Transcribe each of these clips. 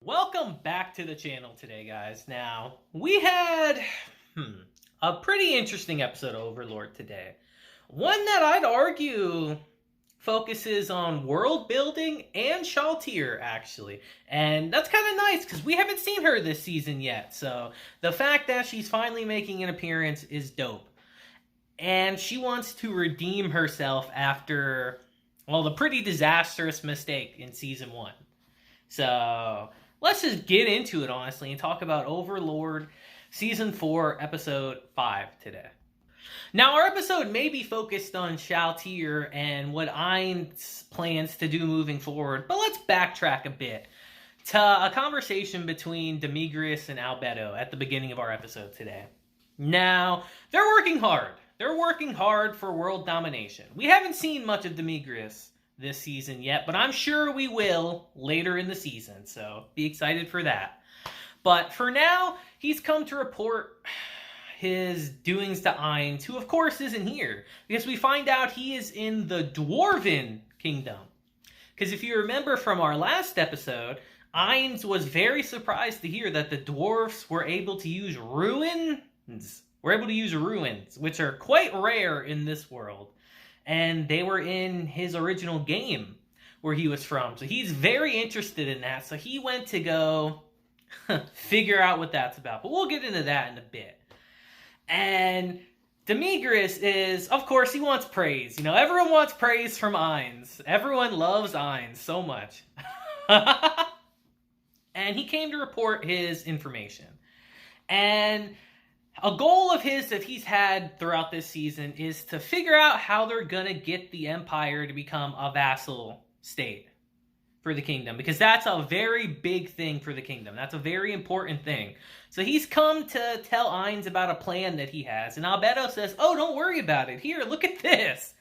Welcome back to the channel today, guys. Now, we had a pretty interesting episode of Overlord today. One that I'd argue focuses on world building and ShallTear, actually. And that's kind of nice, because we haven't seen her this season yet. So, the fact that she's finally making an appearance is dope. And she wants to redeem herself after, well, the pretty disastrous mistake in Season 1. So, let's just get into it, honestly, and talk about Overlord Season 4, Episode 5 today. Now, our episode may be focused on ShallTear and what Ainz plans to do moving forward, but let's backtrack a bit to a conversation between Demetrius and Albedo at the beginning of our episode today. Now, they're working hard. They're working hard for world domination. We haven't seen much of Demetrius this season yet, but I'm sure we will later in the season, so be excited for that. But for now, he's come to report his doings to Ainz, who of course isn't here, because we find out he is in the Dwarven Kingdom. Because if you remember from our last episode, Ainz was very surprised to hear that the dwarves were able to use runes. Which are quite rare in this world. And they were in his original game where he was from. So he's very interested in that. So he went to go figure out what that's about. But we'll get into that in a bit. And Demetrius is, of course, he wants praise. You know, everyone wants praise from Ainz. Everyone loves Ainz so much. And he came to report his information. And a goal of his that he's had throughout this season is to figure out how they're going to get the Empire to become a vassal state for the kingdom. Because that's a very big thing for the kingdom. That's a very important thing. So he's come to tell Ainz about a plan that he has. And Albedo says, oh, don't worry about it. Here, look at this.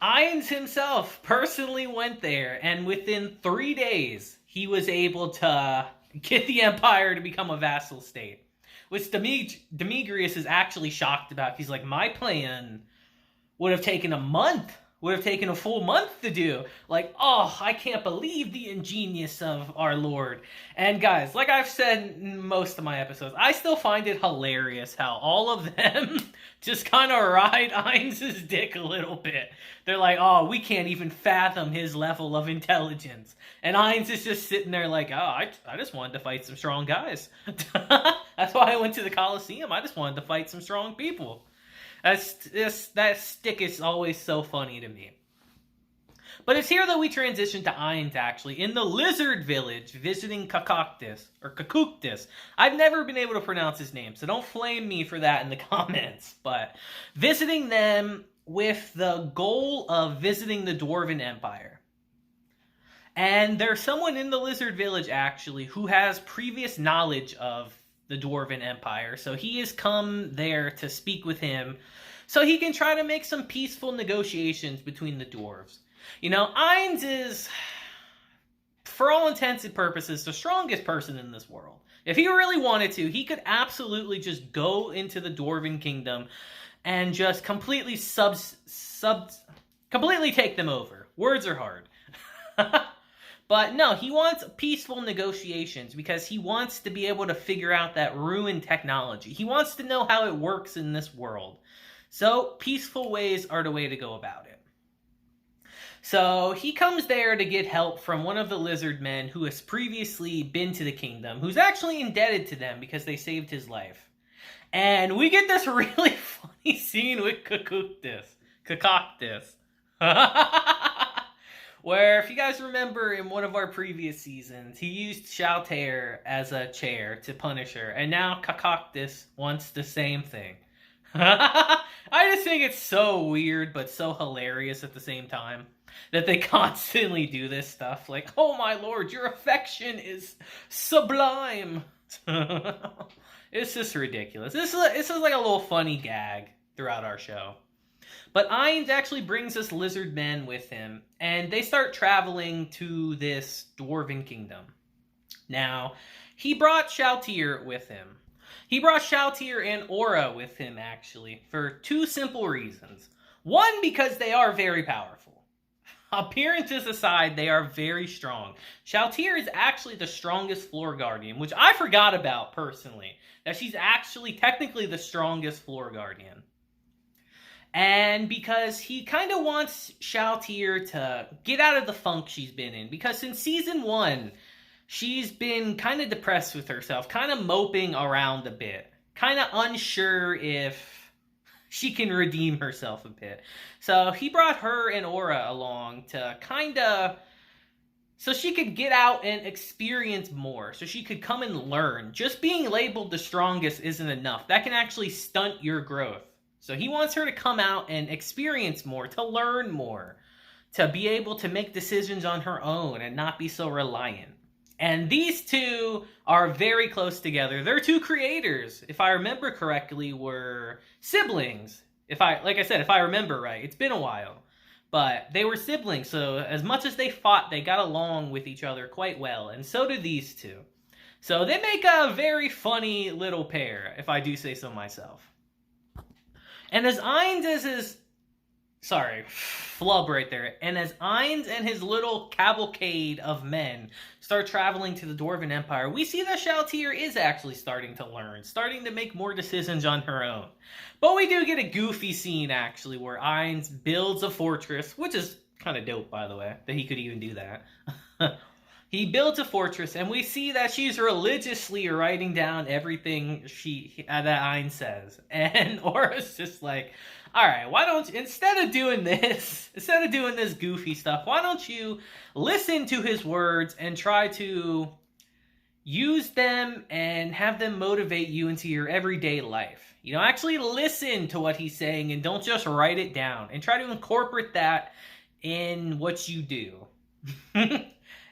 Ainz himself personally went there. And within 3 days, he was able to get the Empire to become a vassal state. Which Demetrius is actually shocked about. He's like, my plan would have taken a month. Would have taken a full month to do. Like, oh, I can't believe the ingenious of our Lord. And guys, like I've said in most of my episodes, I still find it hilarious how all of them just kind of ride Ainz's dick a little bit. They're like, oh, we can't even fathom his level of intelligence. And Ainz is just sitting there like, oh, I just wanted to fight some strong guys. That's why I went to the Colosseum. I just wanted to fight some strong people. That stick is always so funny to me. But it's here that we transition to Ainz, actually, in the lizard village, visiting Kakuktis. I've never been able to pronounce his name, so don't flame me for that in the comments. But visiting them with the goal of visiting the Dwarven Empire. And there's someone in the lizard village, actually, who has previous knowledge of the Dwarven Empire. So he has come there to speak with him so he can try to make some peaceful negotiations between the dwarves. You know, Ainz is, for all intents and purposes, the strongest person in this world. If he really wanted to, he could absolutely just go into the Dwarven Kingdom and just completely completely take them over. Words are hard. But no, he wants peaceful negotiations because he wants to be able to figure out that rune technology. He wants to know how it works in this world. So, peaceful ways are the way to go about it. So, he comes there to get help from one of the lizard men who has previously been to the kingdom, who's actually indebted to them because they saved his life. And we get this really funny scene with Kakuktis. Where, if you guys remember in one of our previous seasons, he used ShallTear as a chair to punish her. And now Kakuktis wants the same thing. I just think it's so weird, but so hilarious at the same time. That they constantly do this stuff. Like, oh my lord, your affection is sublime. It's just ridiculous. This is like a little funny gag throughout our show. But Ainz actually brings us lizard men with him, and they start traveling to this Dwarven Kingdom. Now, he brought ShallTear with him. He brought ShallTear and Aura with him, actually, for two simple reasons. One, because they are very powerful. appearances aside, they are very strong. ShallTear is actually the strongest floor guardian, which I forgot about personally. That she's actually technically the strongest floor guardian. And because he kind of wants ShallTear to get out of the funk she's been in. Because since season 1, she's been kind of depressed with herself, kind of moping around a bit. Kind of unsure if she can redeem herself a bit. So he brought her and Aura along to kind of... so she could get out and experience more. So she could come and learn. Just being labeled the strongest isn't enough. That can actually stunt your growth. So he wants her to come out and experience more, to learn more, to be able to make decisions on her own and not be so reliant. And these two are very close together. Their two creators, if I remember correctly, were siblings. Like I said, if I remember right. It's been a while. But they were siblings, so as much as they fought, they got along with each other quite well. And so do these two. So they make a very funny little pair, if I do say so myself. And as Ainz as his... sorry, flub right there. And as Ainz and his little cavalcade of men start traveling to the Dwarven Empire, we see that ShallTear is actually starting to learn, starting to make more decisions on her own. But we do get a goofy scene, actually, where Ainz builds a fortress, which is kind of dope, by the way, that he could even do that. He builds a fortress, and we see that she's religiously writing down everything that Ainz says. And Aura's just like, all right, why don't you, instead of doing this goofy stuff, why don't you listen to his words and try to use them and have them motivate you into your everyday life. You know, actually listen to what he's saying and don't just write it down, and try to incorporate that in what you do.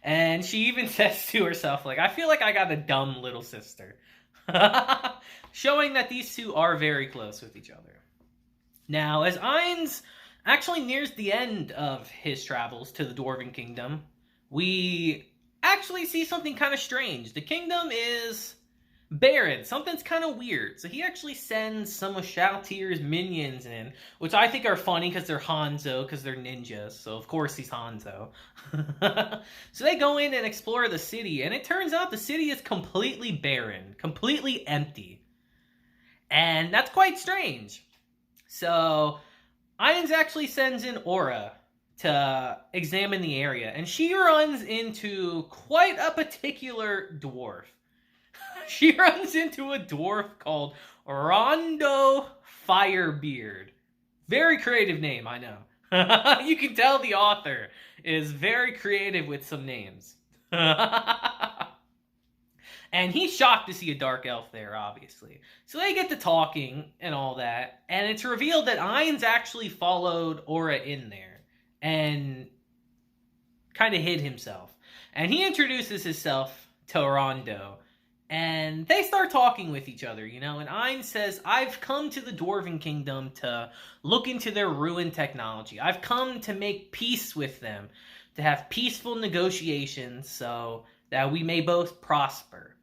And she even says to herself, like, I feel like I got a dumb little sister. Showing that these two are very close with each other. Now, as Ainz actually nears the end of his travels to the Dwarven Kingdom, we actually see something kind of strange. The kingdom is barren. Something's kind of weird. So he actually sends some of ShallTear's minions in, which I think are funny because they're Hanzo, because they're ninjas. So of course he's Hanzo. So they go in and explore the city, and it turns out the city is completely barren, completely empty. And that's quite strange. So Ainz actually sends in Aura to examine the area, and she runs into quite a particular dwarf. She runs into a dwarf called Rondo Firebeard. Very creative name, I know. You can tell the author is very creative with some names. And he's shocked to see a dark elf there, obviously. So they get to talking and all that, and it's revealed that Ainz actually followed Aura in there and kind of hid himself. And he introduces himself to Rondo. And they start talking with each other, you know, and Ainz says, I've come to the Dwarven Kingdom to look into their rune technology. I've come to make peace with them, to have peaceful negotiations so that we may both prosper.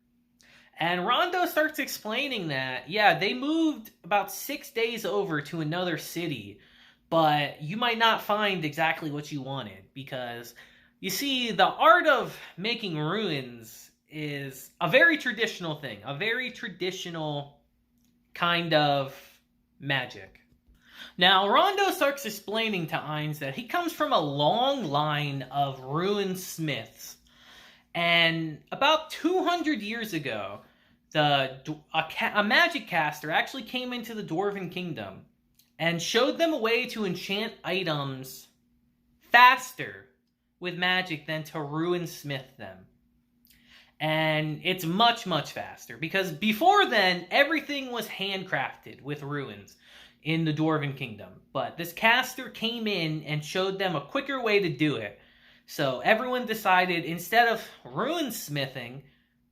And Rondo starts explaining that, yeah, they moved about 6 days over to another city, but you might not find exactly what you wanted, because, you see, the art of making runes is a very traditional thing, a very traditional kind of magic. Now, Rondo starts explaining to Ainz that he comes from a long line of rune smiths, and about 200 years ago, a magic caster actually came into the Dwarven Kingdom and showed them a way to enchant items faster with magic than to rune smith them. And it's much, much faster, because before then, everything was handcrafted with runes in the Dwarven Kingdom. But this caster came in and showed them a quicker way to do it. So everyone decided, instead of rune smithing,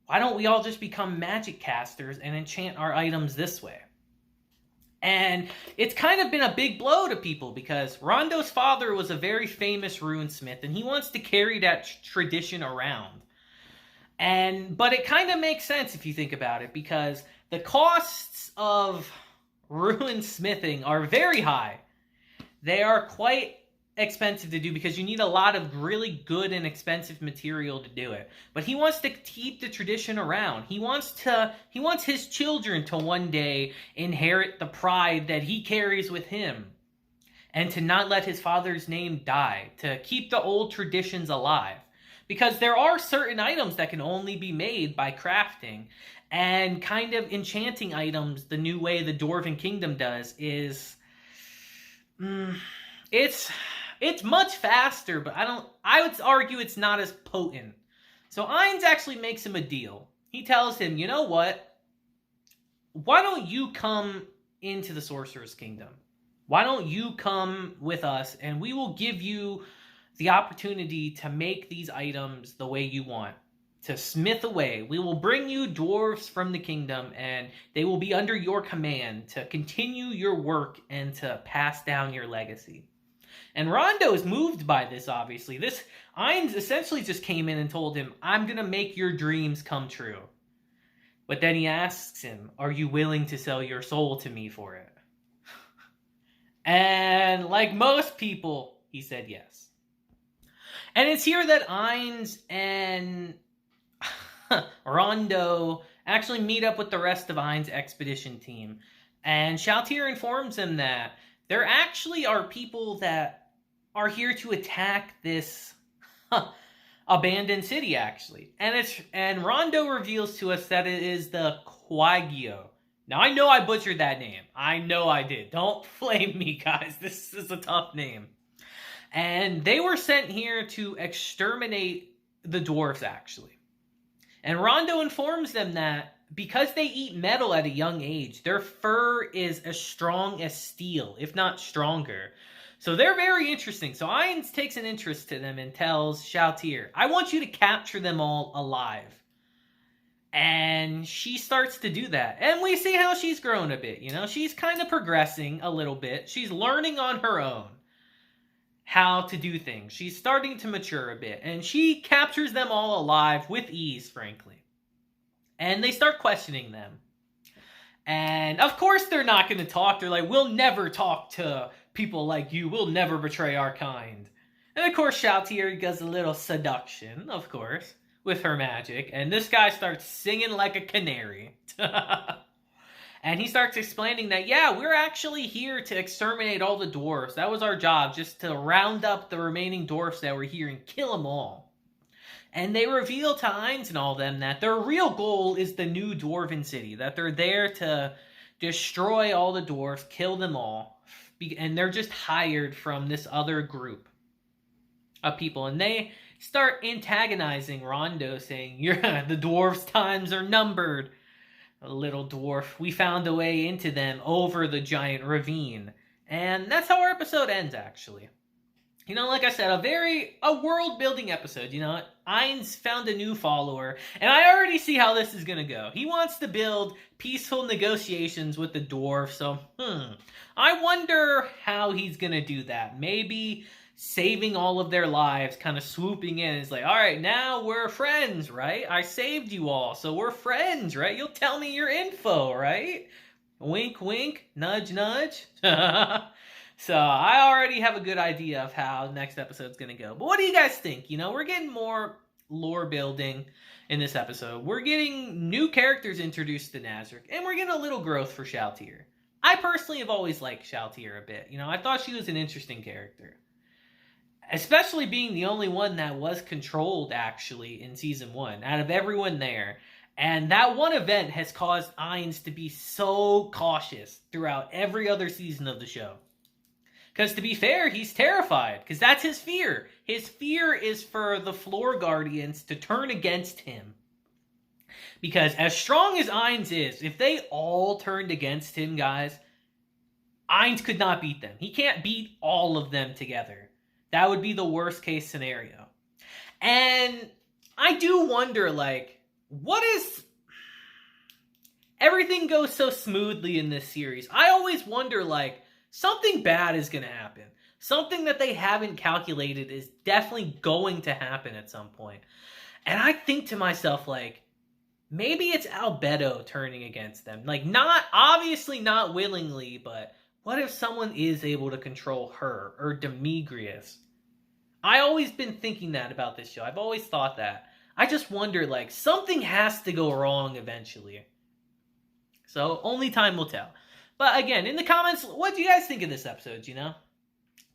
why don't we all just become magic casters and enchant our items this way? And it's kind of been a big blow to people, because Rondo's father was a very famous runesmith, and he wants to carry that tradition around. But it kind of makes sense if you think about it, because the costs of rune smithing are very high. They are quite expensive to do because you need a lot of really good and expensive material to do it. But he wants to keep the tradition around. He wants his children to one day inherit the pride that he carries with him, and to not let his father's name die, to keep the old traditions alive. Because there are certain items that can only be made by crafting, and kind of enchanting items the new way the Dwarven Kingdom does is it's much faster, but I would argue it's not as potent. So Ainz actually makes him a deal. He tells him, you know what? Why don't you come into the Sorcerer's Kingdom? Why don't you come with us, and we will give you the opportunity to make these items the way you want, to smith away. We will bring you dwarves from the kingdom, and they will be under your command to continue your work and to pass down your legacy. And Rondo is moved by this, obviously. This Ainz essentially just came in and told him, I'm going to make your dreams come true. But then he asks him, are you willing to sell your soul to me for it? And like most people, he said yes. And it's here that Ainz and Rondo actually meet up with the rest of Ainz' expedition team. And ShallTear informs him that there actually are people that are here to attack this abandoned city, actually. And Rondo reveals to us that it is the Quagio. Now, I know I butchered that name. I know I did. Don't flame me, guys. This is a tough name. And they were sent here to exterminate the dwarves, actually. And Rondo informs them that because they eat metal at a young age, their fur is as strong as steel, if not stronger. So they're very interesting. So Ainz takes an interest to them and tells ShallTear, I want you to capture them all alive. And she starts to do that. And we see how she's grown a bit. You know, she's kind of progressing a little bit. She's learning on her own how to do things. She's starting to mature a bit. And she captures them all alive with ease, frankly. And they start questioning them. And of course they're not going to talk. They're like, we'll never talk to people like you. We'll never betray our kind. And of course ShallTear does a little seduction, of course, with her magic. And this guy starts singing like a canary. And he starts explaining that, yeah, we're actually here to exterminate all the dwarves. That was our job, just to round up the remaining dwarfs that were here and kill them all. And they reveal to Ainz and all them that their real goal is the new Dwarven city. That they're there to destroy all the dwarves, kill them all. And they're just hired from this other group of people. And they start antagonizing Rondo, saying, the dwarves' times are numbered. A little dwarf, we found a way into them over the giant ravine. And that's how our episode ends, actually. You know, like I said, a world-building episode. You know, Ainz found a new follower, and I already see how this is going to go. He wants to build peaceful negotiations with the dwarf, so, I wonder how he's going to do that. Maybe saving all of their lives, kind of swooping in. It's like, all right, now we're friends, right? I saved you all, so we're friends, right? You'll tell me your info, right? Wink, wink, nudge, nudge. So I already have a good idea of how the next episode's going to go. But what do you guys think? You know, we're getting more lore building in this episode. We're getting new characters introduced to Nazarick, and we're getting a little growth for ShallTear. I personally have always liked ShallTear a bit. You know, I thought she was an interesting character. Especially being the only one that was controlled, actually, in Season 1, out of everyone there. And that one event has caused Ainz to be so cautious throughout every other season of the show. Because to be fair, he's terrified, because that's his fear. His fear is for the Floor Guardians to turn against him. Because as strong as Ainz is, if they all turned against him, guys, Ainz could not beat them. He can't beat all of them together. That would be the worst case scenario. And I do wonder, like, what is... Everything goes so smoothly in this series. I always wonder, like, something bad is going to happen. Something that they haven't calculated is definitely going to happen at some point. And I think to myself, like, maybe it's Albedo turning against them. Like, obviously not willingly, but what if someone is able to control her or Demetrius? I always been thinking that about this show. I've always thought that. I just wonder, like, something has to go wrong eventually. So, only time will tell. But again, in the comments, what do you guys think of this episode, you know?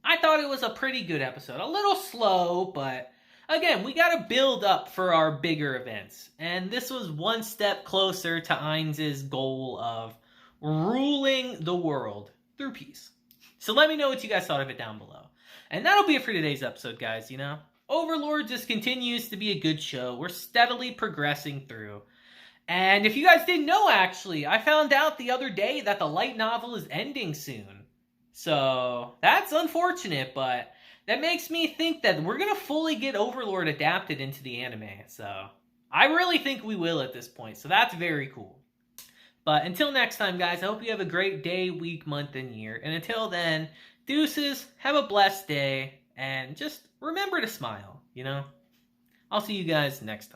I thought it was a pretty good episode. A little slow, but again, we got to build up for our bigger events. And this was one step closer to Ainz' goal of ruling the world through peace. So let me know what you guys thought of it down below. And that'll be it for today's episode, guys, you know? Overlord just continues to be a good show. We're steadily progressing through. And if you guys didn't know, actually, I found out the other day that the light novel is ending soon. So, that's unfortunate, but that makes me think that we're going to fully get Overlord adapted into the anime. So, I really think we will at this point. So, that's very cool. But until next time, guys, I hope you have a great day, week, month, and year. And until then, deuces, have a blessed day, and just remember to smile, you know? I'll see you guys next time.